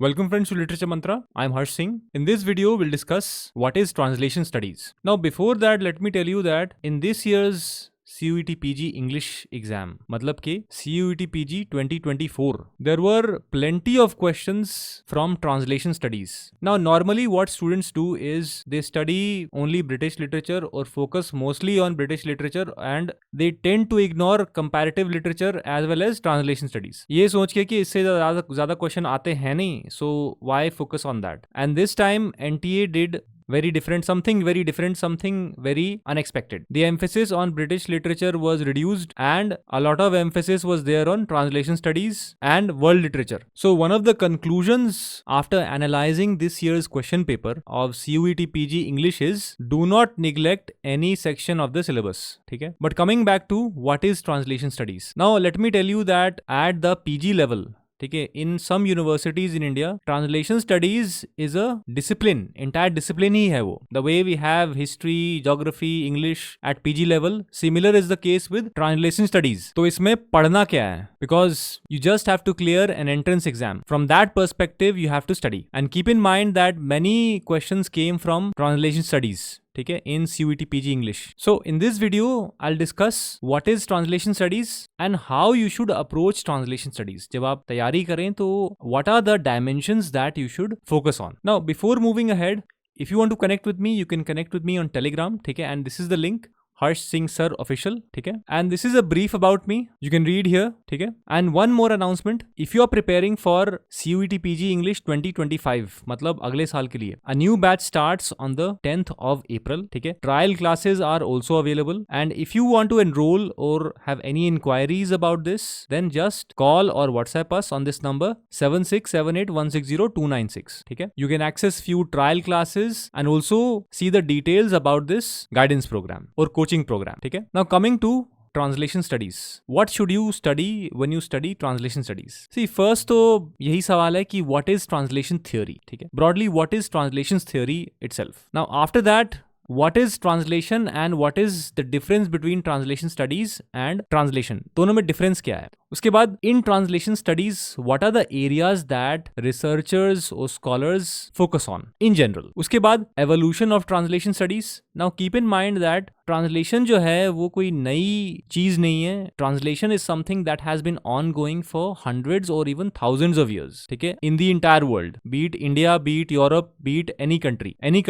Welcome friends to Literature Mantra. I'm Harsh Singh. In this video, we'll discuss what is translation studies. Now, before that, let me tell you that in this year's CUET-PG English Exam, मतलब के CUET-PG 2024, there were plenty of questions from translation studies. Now, normally what students do is they study only British literature or focus mostly on British literature and they tend to ignore comparative literature as well as translation studies. ये सोच के कि इससे ज़्यादा question आते हैं नहीं, so why focus on that? And this time NTA did something very unexpected. The emphasis on British literature was reduced and a lot of emphasis was there on translation studies and world literature. So one of the conclusions after analyzing this year's question paper of CUET-PG English is do not neglect any section of the syllabus. Okay? But coming back to what is translation studies. Now let me tell you that at the PG level, ठीक है, in some universities in India, translation studies is a discipline, entire discipline ही है वो. The way we have history, geography, English at PG level, similar is the case with translation studies. तो इसमें पढ़ना क्या है? Because you just have to clear an entrance exam. From that perspective, you have to study. And keep in mind that many questions came from translation studies. ठीक है, in CUET-PG English. So in this video, I'll discuss what is translation studies and how you should approach translation studies. जब आप तैयारी करें तो what are the dimensions that you should focus on. Now before moving ahead, if you want to connect with me, you can connect with me on Telegram. ठीक है, and this is the link. Harsh Singh Sir Official, ठीक है, and this is a brief about me. You can read here, ठीक है, and one more announcement. If you are preparing for CUET-PG English 2025, मतलब अगले साल के लिए, a new batch starts on the 10th of April, ठीक है. Trial classes are also available, and if you want to enroll or have any inquiries about this, then just call or WhatsApp us on this number 7678160296, ठीक है. You can access few trial classes and also see the details about this guidance program or coaching program. ठीक है. Now coming to translation studies. What should you study when you study translation studies? See, first तो यही सवाल है कि what is translation theory? ठीक है. Broadly, what is translation theory itself? Now after that, what is translation and what is the difference between translation studies and translation? दोनों में difference क्या है? उसके बाद in translation studies, what are the areas that researchers or scholars focus on in general? उसके बाद evolution of translation studies. Now keep in mind that translation जो है वो कोई नई चीज नहीं है. Translation is something that has been ongoing for hundreds or even thousands of years. ठीक है, in the entire world, be it India, be it Europe, be it any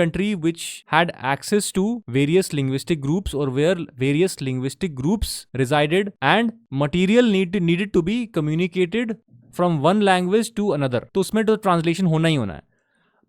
country which had access to various linguistic groups or where various linguistic groups resided and material needed to be communicated from one language to another. तो उसमें तो translation होना ही होना है.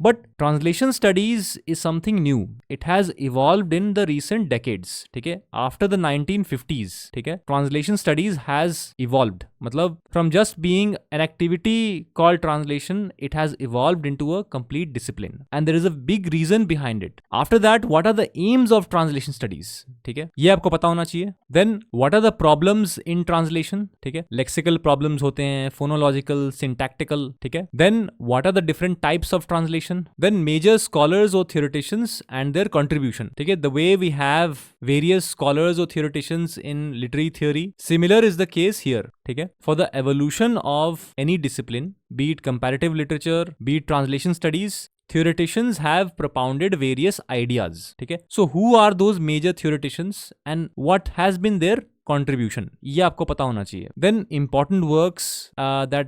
But translation studies is something new. It has evolved in the recent decades. ठीक है, after the 1950s, ठीक है, translation studies has evolved. मतलब from just being an activity called translation, it has evolved into a complete discipline. And there is a big reason behind it. After that, what are the aims of translation studies? ठीक है, ये आपको पता होना चाहिए. Then, what are the problems in translation? ठीक है, lexical problems होते हैं, phonological, syntactical. ठीक है. Then, what are the different types of translation? Then major scholars or theoreticians and their contribution. ठीक है, the way we have various scholars or theoreticians in literary theory, similar is the case here. ठीक है, for the evolution of any discipline, be it comparative literature, be it translation studies, theoreticians have propounded various ideas. ठीक है, so who are those major theoreticians and what has been their contribution? ये आपको पता होना चाहिए. Then important works that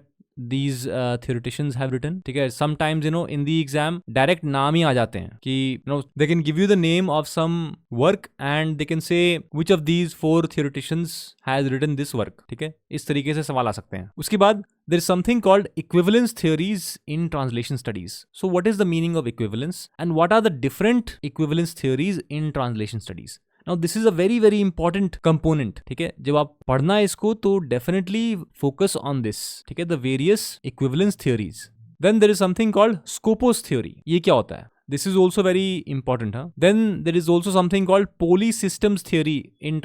these theoreticians have written. ठीक है, sometimes in the exam direct नाम ही आ जाते हैं कि they can give you the name of some work and they can say which of these 4 theoreticians has written this work. ठीक है, इस तरीके से सवाल आ सकते हैं. उसके बाद there is something called equivalence theories in translation studies. So what is the meaning of equivalence and what are the different equivalence theories in translation studies? Now this is a very very important component. ठीक है, जब आप पढ़ना है इसको तो definitely focus on this. ठीक है, the various equivalence theories. Then there is something called Scopus theory. ये क्या होता है? This is also very important. Then there is also something called polysystems theory in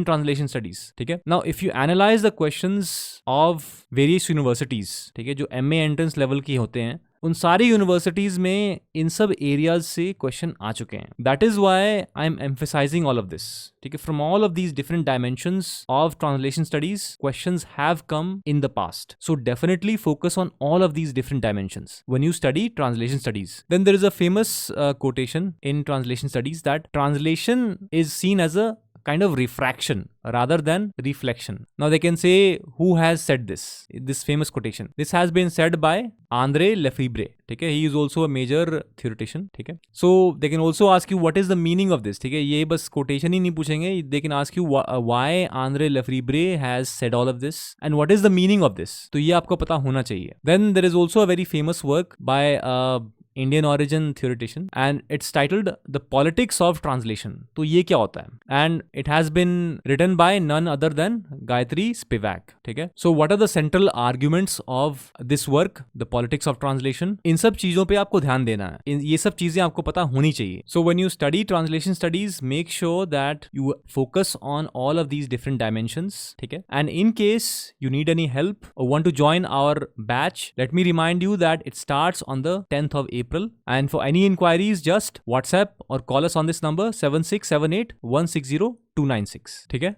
translation studies. ठीक है. Now if you analyze the questions of various universities, ठीक है, जो MA entrance level की होते हैं, उन सारी यूनिवर्सिटीज में इन सब एरियाज से क्वेश्चन आ चुके हैं. That is why I am emphasizing all of this. ठीक है, from all of these different dimensions of translation studies questions have come in the past. So definitely focus on all of these different dimensions when you study translation studies. Then there is a famous quotation in translation studies that translation is seen as a kind of refraction rather than reflection. Now they can say, who has said this famous quotation? This has been said by Andre Lefebvre. ठीक है, he is also a major theoretician. ठीक है, so they can also ask you what is the meaning of this. ठीक है, ये बस quotation ही नहीं पूछेंगे, they can ask you why Andre Lefebvre has said all of this and what is the meaning of this. तो ये आपको पता होना चाहिए. Then there is also a very famous work by Indian origin theoretician and it's titled The Politics of Translation. तो ये क्या होता है? And it has been written by none other than Gayatri Spivak. ठीक है, so what are the central arguments of this work, The Politics of Translation? इन सब चीजों पे आपको ध्यान देना है, ये सब चीजें आपको पता होनी चाहिए. So when you study translation studies, make sure that you focus on all of these different dimensions. ठीक है, and in case you need any help or want to join our batch, let me remind you that it starts on the 10th of April. And for any inquiries, just WhatsApp or call us on this number 7678 160 296. ठीक है,